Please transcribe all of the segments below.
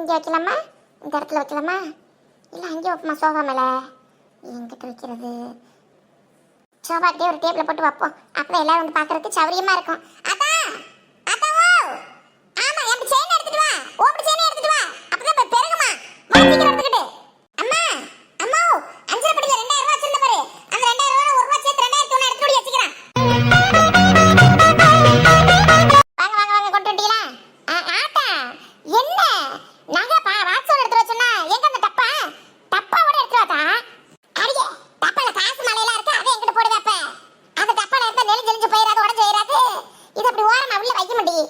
இங்கே வைக்கலாமா, இந்த இடத்துல வைக்கலாமா, இல்லை அங்கே வைப்போமா சோஃபா மேலே? எங்கிட்ட வைக்கிறது? சோஃபாக்கிட்டே ஒரு டேபிளை போட்டு வைப்போம். அப்புறம் எல்லாரும் வந்து பார்க்கறதுக்கு சௌரியமாக இருக்கும். அதான் அதாவோ, ஆமாம், என் செயின் எடுத்துட்டு வா, ஓப்படி செயினை எடுத்துட்டு வா, அப்பதான் இப்போ பெருகுமா. வா சீக்கிரம் எடுத்துக்கிட்டு. அம்மா அம்மா, அஞ்சரை படியில் 2000 ரூபா வச்சிருந்த பாரு, அந்த 2000 ரூபா ஒரு ரூபா சேர்த்து 2001 எடுத்துட்டு வச்சுக்கிறேன். வாங்க வாங்க வாங்க, கொண்டு வந்துட்டீங்களா? ஆட்டா என்ன நகை வாட்ஸ்அப் எடுத்து வச்சோன்னா எங்க அந்த டப்பா டப்பாவோட எடுத்து வாத்தா? அடியே, டப்பால காசு மலையெல்லாம் இருக்கு, அதை எங்கிட்ட போடுவே. அப்ப அந்த டப்பால இருந்தா நெளிஞ்சு நெளிஞ்சு போயிடாது, உடஞ்சு போயிடாது. இது அப்படி ஓரமா உள்ள வைக்க மாட்டேங்குது.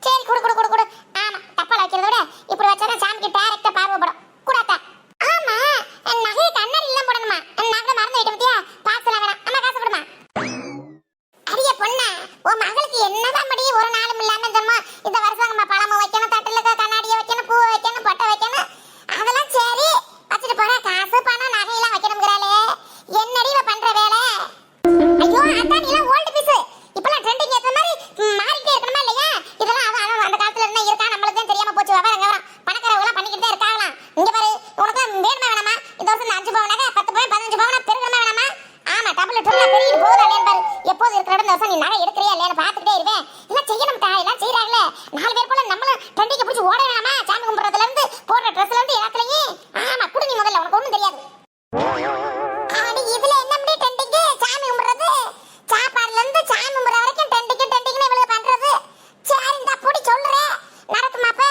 சரி, குடு குடு குடு குடு. ஆமா, டப்பால வைக்கிறத விட இப்படி வச்சா சாமிக்கு டைரக்டா பார்வைப்படும். கூடாத்தா. ஆமா, நகை கண்ணாடி எல்லாம் போடணுமா? நான் கூட மறந்து விட்டேன் பத்தியா. பாக்ஸ்ல வேணாம், அம்மா காசு கொடுமா. அடியே பொண்ணா, உன் மகளுக்கு என்னதான் மடி ஒரு நாளும் இல்லாம இந்த வருஷம் பழமும் வைக்கணும், தட்டுல கண்ணாடியை வைக்கணும், பூ வைக்கணும், பொட்டை வைக்கணும், அதெல்லாம் சரி வச்சுட்டு போற. காசு பணம் நகையெல்லாம் வைக்கணுங்கிறாளே, என்னடி இவ பண்ற வேலை? ஐயோ அதான், நீ எல்லாம் ஓல்டு பீஸ், இப்பெல்லாம் ட்ரெண்டிங் ஏத்த மாதிரி மாறிட்டே இருக்கணுமா இல்லையா? இதெல்லாம் அவன் அந்த காலத்துல இருந்தா இருக்கா, நம்மளுக்கு தான் தெரியாம போச்சு. விவரம் பணக்காரங்க எல்லாம் பண்ணிக்கிட்டு தான் இருக்காங்களாம். இங்க பாரு, உனக்கு வேணுமா வேணாமா? இந்த வருஷம் 5 பவுனாக 10 பவுன் 15 பவுனா பெருகணுமா வேணாமா? ஆமா, டபுள் ட்ரிபிள் பெருகிட்டு போகுதா இல்லையான்னு பாரு. எப்போது இருக்கிற இந்த வருஷம் நீ நகை எடுக்கிறியா இல்லையான்னு பார்த்துக்கிட்டே இருவேன். எல்லாம் செய்யணும்டா, எல்லாம் செய்யறாங்களே. 4 பேர் போல நம்மளும் ட்ரெண்டிங்க பிடிச்சி ஓட வேணாமா? சாமி கும்பிட்றதுல இருந்து போடுற ட்ரெஸ்ல இருந்து எல்லாத்துலயும். ஆமா, குடு நீ முதல்ல, உனக்கு ஒண்ணும் தெரியாது. அடி, இதுல என்ன அப்படி ட்ரெண்டிங்? சாமி கும்பிடுறது, சாப்பாடுல இருந்து சாமி கும்பிடுற வரைக்கும் ட்ரெண்டிங்னு இவளுக்கு பண்றது. சரி, இந்த அப்படி சொல்றேன் நடக்குமாப்ப?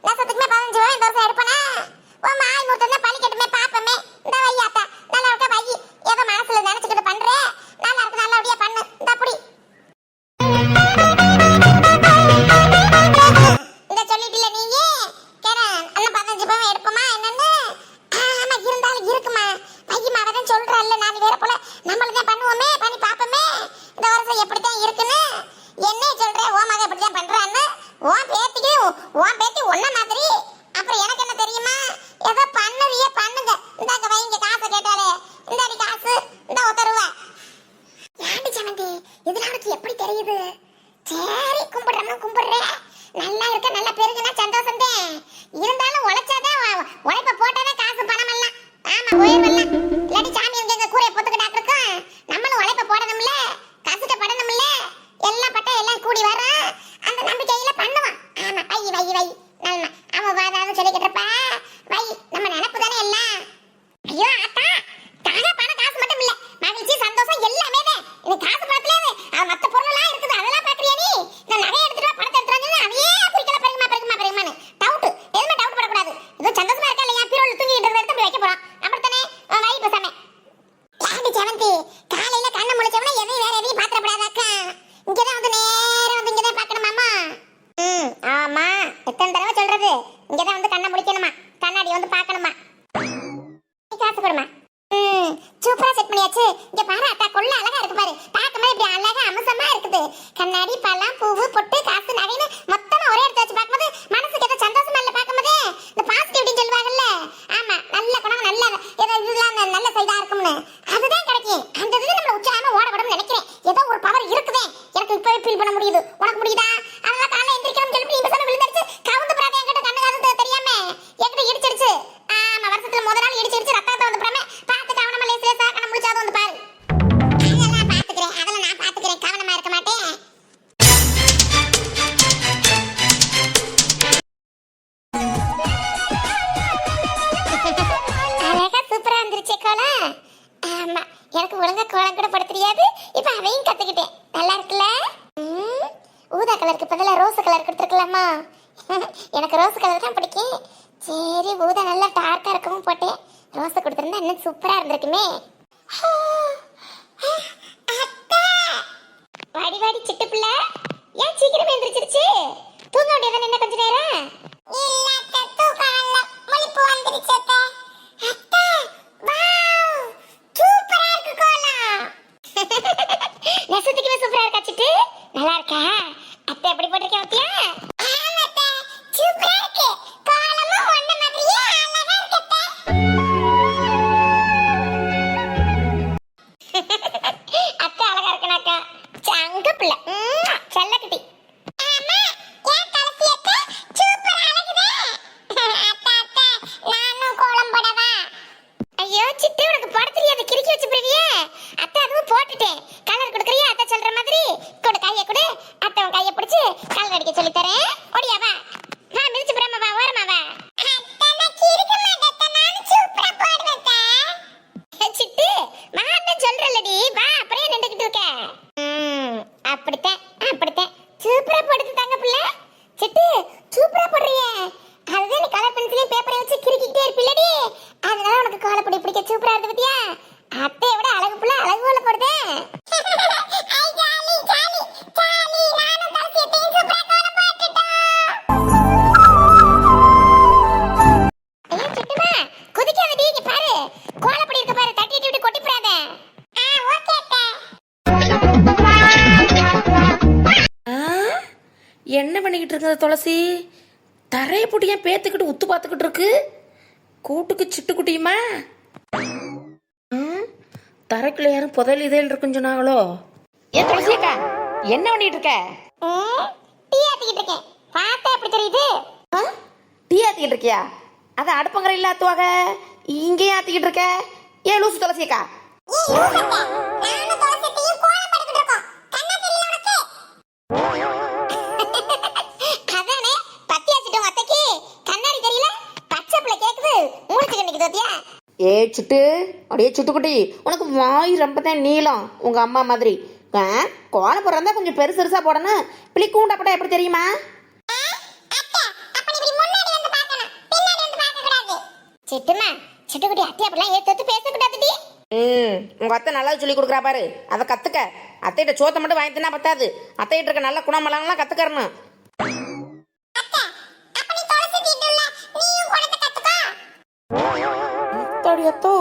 நசத்துக்குமே 15 ரூபாய் இந்த வருஷம் எடுப்பனா? உன் மாய் மூத்தம் தான் பழிக்கட்டுமே, பாப்பமே. இந்த வையாத்தா நல்லா இருக்கா வை, ஏதோ மனசுல நினைச்சுக்கிட்டு பண்றேன். நல்லா இருக்கு, நல்லபடியா பண்ணு. இந்த அப்படி இந்த சொல்லிட்டுல நீங்க அண்ணன் 15 பவுன் எடுப்போமா என்னன்னு? ஆமா, இருந்தாலும் இருக்குமா வையமா, அவதான் சொல்றல்ல. நான் வேற போல நம்மளுதான் பண்ணுவோமே, பண்ணி பாப்போமே இந்த வருஷம் எப்படித்தான் இருக்குன்னு. என்ன சொல்றேன், ஓ மகன் எப்படிதான் பண்றான்னு. உன் பேத்தி ஒன்ன மாதிரி. அப்புறம் எனக்கு என்ன தெரியுமா? ஏதோ பண்ணுறியே பண்ணுங்க. இந்தாங்க வைங்க, காசை கேட்டாலே இந்தாடி காசு, இந்த 1 ரூபா. ஏண்டி சமந்தி, இதெல்லாம் உனக்கு எப்படி தெரியுது? சரி, கும்பிடுறேன். நல்லா இருக்க, நல்லா பெருகுனா சந்தோஷம் தான். இருந்தாலும் உழைச்சாதான், உழைப்ப போட்டாதான் காசு பணம் எல்லாம். ஆமா, உயர்வெல்லாம் இல்லாட்டி சாமி எங்க கூரையை பொத்துக்கிட்டாக்கு இருக்கும். நம்மளும் உழைப்ப போடணும்ல, கஷ்டப்படணும்ல. எல்லாம் பட்டா எல்லாம் கூடி வரும். அந்த நம்பிக்கையில பண்ணுவான். ஆமா, வை நல்ல அவன் வாதான்னு சொல்லிக்கிட்டப்பா வை. நம்ம நினைப்பு தானே எல்லாம். ஐயோ ஆத்தா, பணம் காசு மட்டும் இல்ல, மகிழ்ச்சி சந்தோஷம் எல்லாமே தான். எனக்கு காசு பணத்துல மத்த பொருளெல்லாம் இருக்குது, அதெல்லாம் பாக்குறியா நீ? இந்த நகையை எடுத்துட்டு வா, பணத்தை எடுத்துட்டு வந்து அதையே குறிக்கலாம். பெருகுமான்னு டவுட், எதுவுமே டவுட் படக்கூடாது. இது சந்தோஷமா இருக்கா இல்லையா? பீரோல தூங்கிட்டு எடுத்து அப்படி வைக்க போறான். அப்படித்தானே? வை பேசாம. ஏண்டி செவந்தி, காலையில கண்ணை முழிச்சவனா எதையும் வேற எதையும் பாத்திரப்படாதாக்கா. இங்கதான் வந்து நேரம் வந்து இங்கதான் பாக்கணுமாமா. ஆமா, எத்தனை தடவை சொல்றது? இங்கதான் வந்து கண்ணை முடிக்கணுமா, கண்ணாடி வந்து பாக்கணுமா. காசு கொடுமா. சூப்பரா செட் பண்ணியாச்சு. இங்க பாரு அக்கா, கொள்ள அழகா இருக்கு பாரு. பார்க்கும்போது இப்படி அழகா அம்சமா இருக்குது. கண்ணாடி, பழம், பூவு, பொட்டு, காசு, நகைன்னு மொத்தமா ஒரே இடத்துல வச்சு பார்க்கும்போது மனசுக்கு ஏதோ சந்தோஷமா இல்ல. பார்க்கும்போது இந்த பாசிட்டிவிட்டின்னு சொல்லுவாங்கல்ல, ஆமா, நல்ல குணம், நல்ல ஏதோ இதெல்லாம் நல்ல சைடா இருக்கும்னு அதுதான் கிடைக்கும். அந்த இது நம்ம உற்சாகமா ஓடக்கூடாதுன்னு நினைக்கிறேன். ஏதோ ஒரு பவர் இருக்குதே, எனக்கு இப்பவே ஃபீல் பண்ண முடியுது. உனக்கு முடியுதா? அதெல்லாம் காலைல எந்திரிக்கணும்னு சொல்லி நீ சொன்ன விழுந்துருச்சு. கவுந்து பிராத என்கிட்ட கண்ணு காது தெரியாம என்கிட்ட இடிச்சிருச்சு. ஆமா, வருஷத்துல முதல் நாள் இடிச்சிருச்சு. ரத்தத்தை வந்து பிராம பார்த்து கவனமா லேசா கண்ண முடிச்சாது வந்து பாரு. அதெல்லாம் நான் பாத்துக்கிறேன், கவனமா இருக்க மாட்டேன். அழகா சூப்பரா இருந்துருச்சு கோலம். ஆமா, எனக்கு ஒழுங்கா கோலம் கூட போட தெரியாது. இப்ப அதையும் கத்துக்கிட்டேன். நல்லா இருக்குல்ல? ஊதா கலருக்கு பதிலா ரோஸ் கலர் கொடுத்துருக்கலாமா? எனக்கு ரோஸ் கலர் தான் பிடிக்கும். சரி, ஊதா நல்லா டார்க்கா இருக்கவும் போட்டேன். ரோஸை கொடுத்துருந்தா இன்னும் சூப்பரா இருந்திருக்குமே. வாடி சிட்டு பிள்ளை, ஏன் சீக்கிரமே எந்திரிச்சிருச்சு? தூங்க வேண்டியதானே என்ன கொஞ்ச நேரம்? நெசத்துக்குமே சூப்பரா இருக்கா சிட்டு? நல்லா இருக்கா? அத்தை எப்படி போட்டிருக்கேன் பத்தியா? சூப்பரா இருக்கு. கோலமும் ஒண்ணு மாதிரியே அழகா இருக்கு. அத்தை அழகா இருக்கனாக்கா. சங்க பிள்ளை, செல்லக்குட்டி. ஆமா, என்ன பண்ணிக்கிட்டு இருக்குது துளசி? தரையை போட்டு ஏன் பேத்துக்கிட்டு உத்து பார்த்துக்கிட்டு இருக்கு? கூட்டுக்கு சிட்டுக்குட்டியுமா? தரைக்குள்ள யாரும் புதையல் இதழ் இருக்குன்னு சொன்னாங்களோ? ஏன் துளசி அக்கா என்ன பண்ணிட்டு இருக்க? டீ ஆத்திக்கிட்டு இருக்கேன். பார்த்தா எப்படி தெரியுது? டீ ஆத்திக்கிட்டு இருக்கியா? அதை அடுப்பங்கரை இல்ல ஆத்துவாங்க, இங்கேயும் ஆத்திக்கிட்டு இருக்க. ஏன் லூசு துளசி அக்கா? ஏ சிட்டு, அப்படியே சிட்டுக்குட்டி, உனக்கு வாய் ரொம்ப தான் நீளம் உங்க அம்மா மாதிரி. கோலம் போடுறதா கொஞ்சம் பெருசு பெருசா போடணும். இப்படி கூண்டா போட்டா எப்படி தெரியுமா? சிட்டுமா, சிட்டுக்குட்டி அத்தி அப்படிலாம் ஏத்து பேசக்கூடாதுடி. உங்க அத்தை நல்லா சொல்லி கொடுக்குறா பாரு, அதை கத்துக்க. அத்தைகிட்ட சோத்தை மட்டும் வாங்கி தின்னா பத்தாது, அத்தைகிட்ட இருக்க நல்ல குணமெல்லாம் கத்துக்கறணும். அத்தோ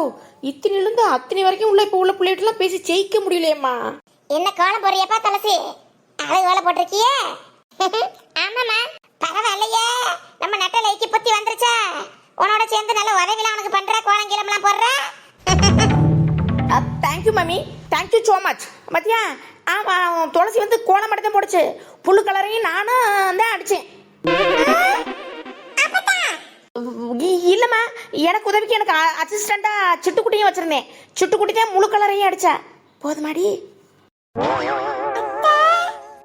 இத்தினிலிருந்து அத்தனை வரைக்கும் உள்ள இப்ப உள்ள பிள்ளைகிட்ட பேசி ஜெயிக்க முடியலையம்மா. என்ன கோலம் போறியப்பா துளசி? அழகு வேலை போட்டிருக்கியே. ஆமாமா, பரவாயில்லையே. நம்ம நட்ட லைக்கு பத்தி வந்துருச்சா? உன்னோட சேர்ந்து நல்ல உதவிலாம் உனக்கு பண்ற, கோலம் கீழமெல்லாம் போடுற. Thank you mummy, thank you so much. மத்தியா ஆமா, துளசி வந்து கோலம் மட்டும் தான் போடுச்சு. புல்லு கலரையும் நானும் தான் அடிச்சேன். இல்லம்மா, எனக்கு உதவிக்கு எனக்கு அசிஸ்டண்டா சிட்டுக்குட்டியும் வச்சிருந்தேன். சிட்டுக்குட்டி தான் முழு கலரையும் அடிச்சா. போதுமாடி?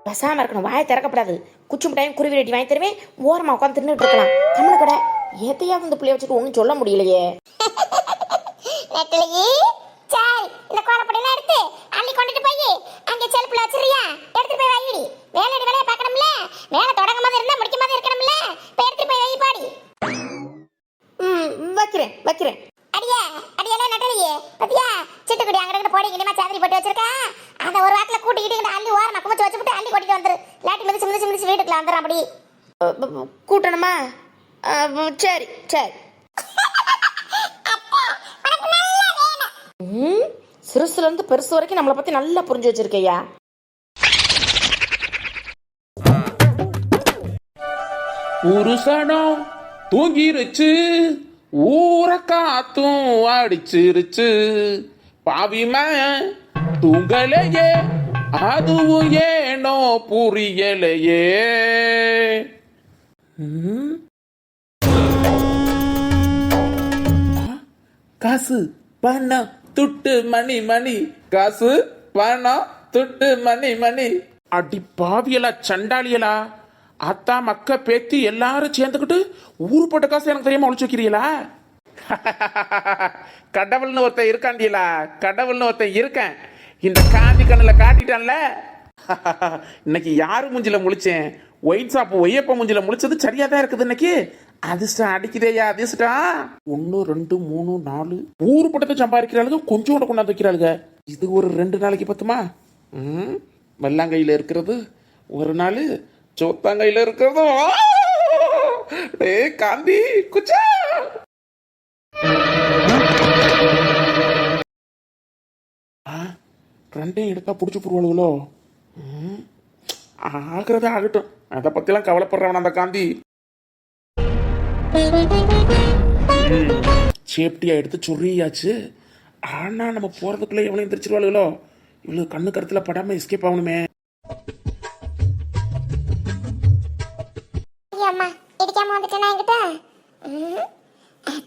பசாம இருக்கணும், வாயை திறக்கப்படாது. குச்சி மிட்டாயும் குருவி ரெட்டி வாங்கி தருவேன், ஓரமா உட்காந்து தின்னுட்டு இருக்கலாம். கம்மல கடை ஏத்தையா வந்து பிள்ளைய வச்சுட்டு ஒன்றும் சொல்ல முடியலையே. சரி, இந்த கோலப்பொடியெல்லாம் எடுத்து அள்ளி கொண்டுட்டு போய் அங்கே செல்ஃப்ல வச்சிருக்கியா? எடுத்துட்டு போய் வைடி. வேலையை பார்க்கணும்ல, வேலை தொடங்கும் போது இருந்தா முடிக்கும் போது இருக்கணும்ல. இப்போ எடுத்துட்டு போய் வை பாடி. வைக்கிறேன். அடியே நட்டலையே பத்தியா? சிட்டுக்குடி அங்கிட்ட போடி இனிமா சாதரி போட்டு வச்சிருக்கா. அந்த ஒரு வாட்டில் கூட்டிக்கிட்டு அள்ளி ஓரமா குமிச்சு வச்சுட்டு அள்ளி கொட்டிட்டு வந்துரு. லாட்டி மிதிச்சு வீட்டுக்குள்ள வந்துடும். அப்படி கூட்டணுமா? சரி. சிறுசுல இருந்து பெருசு வரைக்கும் நம்மளை பத்தி நல்லா புரிஞ்சு வச்சிருக்கையா. புருஷனும் தூங்கிருச்சு, ஊர காத்தும் அடிச்சிருச்சு, பாவிம தூங்கலையே, அதுவும் ஏனோ புரியலையே. காசு பணம் துட்டு மணி, காசு பணம் துட்டு மணி. அடி பாவியலா சண்டாளியலா, அத்தா மக்க பேத்தி எல்லாரும் சேர்ந்துக்கிட்டு ஊரு போட்ட காசு எனக்கு தெரியாம ஒழிச்சு வைக்கிறீங்களா? கடவுள்னு ஒருத்தன் இருக்காண்டியலா, கடவுள்னு ஒருத்தன் இருக்கேன். இந்த காந்தி கண்ணில் காட்டிட்டான்ல. இன்னைக்கு யாரு மூஞ்சில முழிச்சேன்? ஒயின் ஷாப் ஒய்யப்ப மூஞ்சில முழிச்சது சரியா தான் இருக்குது. இன்னைக்கு அதிர்ஷ்டம் அடிக்குதேயா அதிர்ஷ்டம். 1 2 3 4 ஊரு பட்டத்தை சம்பாதிக்கிறாளுங்க, கொஞ்சோட கொண்டாந்து வைக்கிறாளுங்க. இது ஒரு 2 நாளைக்கு பத்துமா? வெள்ளாங்கையில இருக்கிறது ஒரு நாள், சோத்தாங்கையில இருக்கிறது. காந்தி குச்சா ரெண்டையும் எடுத்தா பிடிச்சி போடுவாளுங்களோ. ஆகிறதா ஆகட்டும், அதை பத்திலாம் கவலைப்படுறவன் அந்த காந்தி. சேஃப்டியா எடுத்து சொல்றியாச்சு. ஆனா நம்ம போறதுக்குள்ள எவ்வளவு எந்திரிச்சிருவாளுகளோ. இவ்வளவு கண்ணு கருத்துல படாம எஸ்கேப் ஆகணுமே. அம்மா இடிக்காம வந்துட்டேனா என்கிட்ட?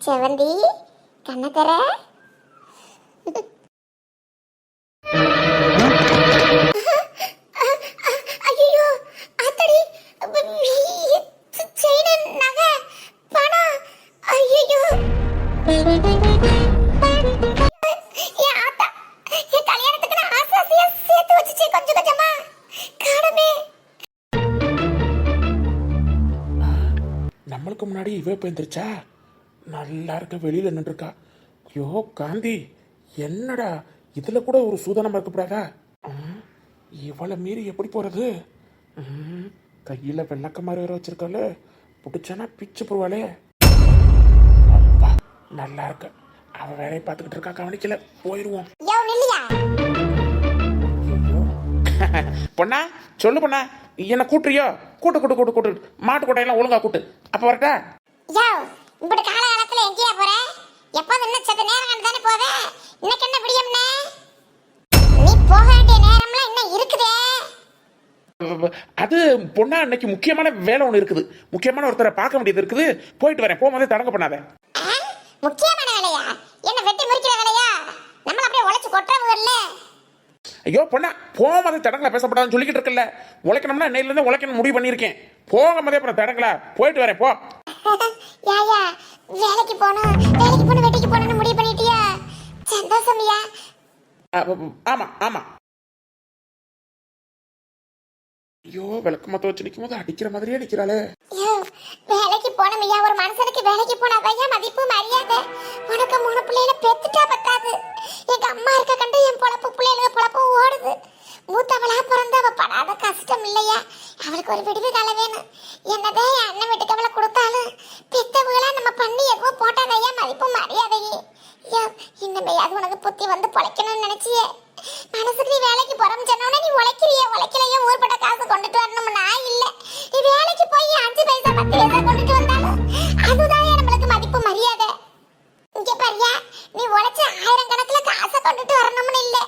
செவந்தி கண்ணக்கர ஐயோ அத்தடி செயின் நகை பணம். ஐயோ என் ஆத்தா என் கல்யாணத்துக்கு நான் ஆசாசியா சேர்த்து வச்சுச்சு கொஞ்சம் கொஞ்சமா. கடமே நம்மளுக்கு முன்னாடி இவ இப்ப எந்திரிச்சா. நல்லா இருக்க, வெளியில நின்றுருக்கா. ஐயோ காந்தி, என்னடா இதுல கூட ஒரு சூதனம் இருக்கப்படாதா? இவளை மீறி எப்படி போறது? கையில வெள்ளக்க மாதிரி வேற வச்சிருக்காளே, பிடிச்சானா பிச்சு போடுவாளே. அப்பா நல்லா இருக்க, அவ வேலையை பார்த்துக்கிட்டு இருக்கா, கவனிக்கல. போயிருவோம். பொண்ணா சொல்லு பொண்ணா, என்ன கூட்டுறியோ? கூட்டு கூட்டு கூட்டு கூட்டு மாட்டு கொட்டையெல்லாம் ஒழுங்கா கூட்டு அப்ப வரட்டா? யோ இப்படி காலகாலத்துல எங்கேயா போற? எப்போது இன்னும் சத்த நேரம் கண்டு தானே போவே. இன்னைக்கு என்ன விடியம்னே? நீ போக வேண்டிய நேரம்லாம் இன்னும் இருக்குதே. அது பொண்ணா இன்னைக்கு முக்கியமான வேலை ஒன்று இருக்குது, முக்கியமான ஒருத்தரை பார்க்க வேண்டியது இருக்குது, போயிட்டு வரேன். போகும்போதே தடங்க பண்ணாத. முக்கியமான வேலையா? என்ன வெட்டி முறிக்கிற வேலையா? நம்மள அப்படியே உழைச்சு கொட்டுறவங்க இல்ல. ஐயோ பொண்ணா, போகும்போதே தடங்களா பேசப்படாதுன்னு சொல்லிக்கிட்டு இருக்கல. உழைக்கணும்னா இன்னையில இருந்து உழைக்கணும் முடிவு பண்ணியிருக்கேன். போகும்போதே அப்புறம் தடங்களா, போயிட்டு வரேன் போ. யாயா வேலைக்கு போகணும் வெட்டிக்கு போகணும்னு முடிவு பண்ணிட்டியா? சந்தோஷமியா? ஆமா ஆமா. ஐயோ விளக்கு மத்த வச்சு நிற்கும் போது அடிக்கிற மாதிரியே நிக்கிறாளே. வேலைக்கு போனமையா? ஒரு மனுஷனுக்கு வேலைக்கு போனாதான் மதிப்பு மரியாதை. உனக்கு 3 பிள்ளைகளை பெத்துட்டா பத்தாது. எங்க அம்மா இருக்க கண்டு என் பொழப்பு பிள்ளைகளுக்கு பொழப்பு ஓடுது. மூத்தவளா பிறந்த அவ படாத கஷ்டம் இல்லையா? அவளுக்கு ஒரு விடுவு கால வேணும். என்னதான் என் அண்ணன் வீட்டுக்கு அவளை கொடுத்தாலும் பெத்தவங்களா நம்ம பண்ணி எதுவும் போட்டாதையா மதிப்பு மரியாதையே. இன்னமையாவது உனக்கு புத்தி வந்து பொழைக்கணும்னு நினைச்சியே. மனசுக்கு நீ வேலைக்கு போறோம்னு சொன்னோட நீ உழைக்கலையே ஊர்பட்ட காசு கொண்டுட்டு வரணும். நான் இல்ல, நீ வேலைக்கு போய் 5 பைசா 10 பைசா கொண்டுட்டு வந்தாலும் அதுதான் நம்மளுக்கு மதிப்பு மரியாதை. இங்க பாரியா, நீ உழைச்ச 1000 கணக்குல காசை கொண்டுட்டு வரணும்னு இல்ல.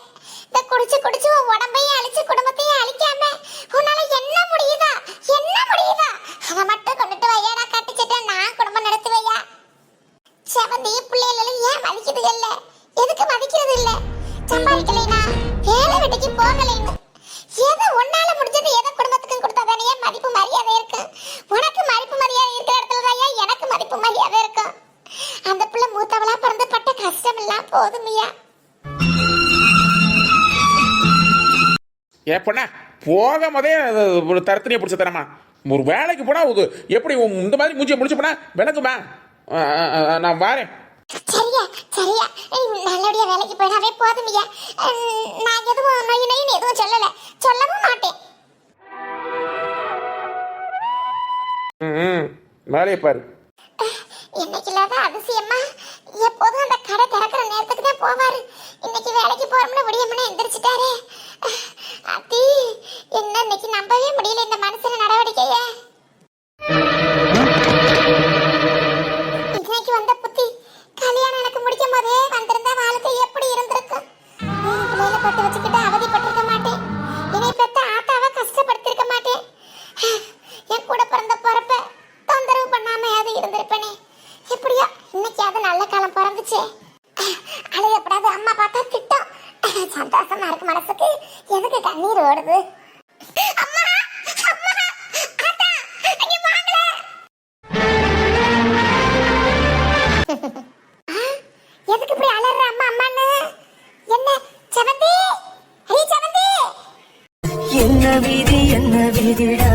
இந்த குடிச்சு குடிச்சு உன் உடம்பையும் அழிச்சு குடும்பத்தையும் அழிக்காம உன்னால என்ன முடியுதா அதை மட்டும் கொண்டுட்டு வையாடா. கட்டிச்சிட்டு நான் குடும்பம் நடத்துவையா? செவந்தி பிள்ளைகளும் ஏன் மதிக்குது இல்ல? எதுக்கு மதிக்கிறது இல்ல? சம்பாதிக்கலைனா வேலை வெட்டிக்கு போகலைன்னு எதை உன்னால முடிஞ்சது எதை குடும்பத்துக்கும் கொடுத்தாதானே மதிப்பு மரியாதை இருக்கு. உனக்கு மதிப்பு மரியாதை இருக்கிற இடத்துல தான் எனக்கு மதிப்பு மரியாதை இருக்கும். அந்த பிள்ளை மூத்தவளா பிறந்து பட்ட கஷ்டம் எல்லாம் போதுமையா? ஏ பொண்ணா, போகும்போதே ஒரு தரத்தினியை பிடிச்ச தரமா. ஒரு வேலைக்கு போனா எப்படி இந்த மாதிரி மூஞ்சியை முடிச்சு போனா விளக்குமா? நான் வாரேன். சரியா நல்லபடியா வேலைக்கு போயிடாவே போதுமையா? நான் எதுவும் நொய் எதுவும் சொல்லவும் மாட்டேன். வேலையை பாரு. இன்னைக்கு இல்லாத அதிசயமா எப்போதும் அந்த கடை திறக்கிற நேரத்துக்கு தான் போவாரு. இன்னைக்கு வேலைக்கு போறோம்னு விடியம்னு எந்திரிச்சிட்டாரே. அத்தி என்ன இன்னைக்கு நம்பவே முடியல இந்த மனுஷன நடவடிக்கைய. இன்னைக்கு வந்த புத்தி கல்யாணம் எனக்கு முடிக்கும் போதே வந்திருந்த வாழ்க்கை எப்படி இருந்திருக்கும். பிள்ளையில பட்டு வச்சுக்கிட்டு அவதிப்பட்டிருக்க மாட்டேன். என்னை பெத்த ஆத்தாவை கஷ்டப்படுத்திருக்க மாட்டேன். என் கூட பிறந்த பிறப்ப தொந்தரவு பண்ணாம அது இருந்திருப்பேனே. எப்படியா இன்னைக்கு அது நல்ல காலம் பிறந்துச்சு. அழுகப்படாது, அம்மா பார்த்தா திட்டம். சந்தோஷமா இருக்கு மனசுக்கு. எதுக்கு கண்ணீர் ஓடுது? அம்மா அம்மா ஆத்தா இங்க வாங்களே. எதுக்கு இப்படி அலறற அம்மா அம்மான்னு? என்ன செவந்தி? ஹே செவந்தி, என்ன விதிடா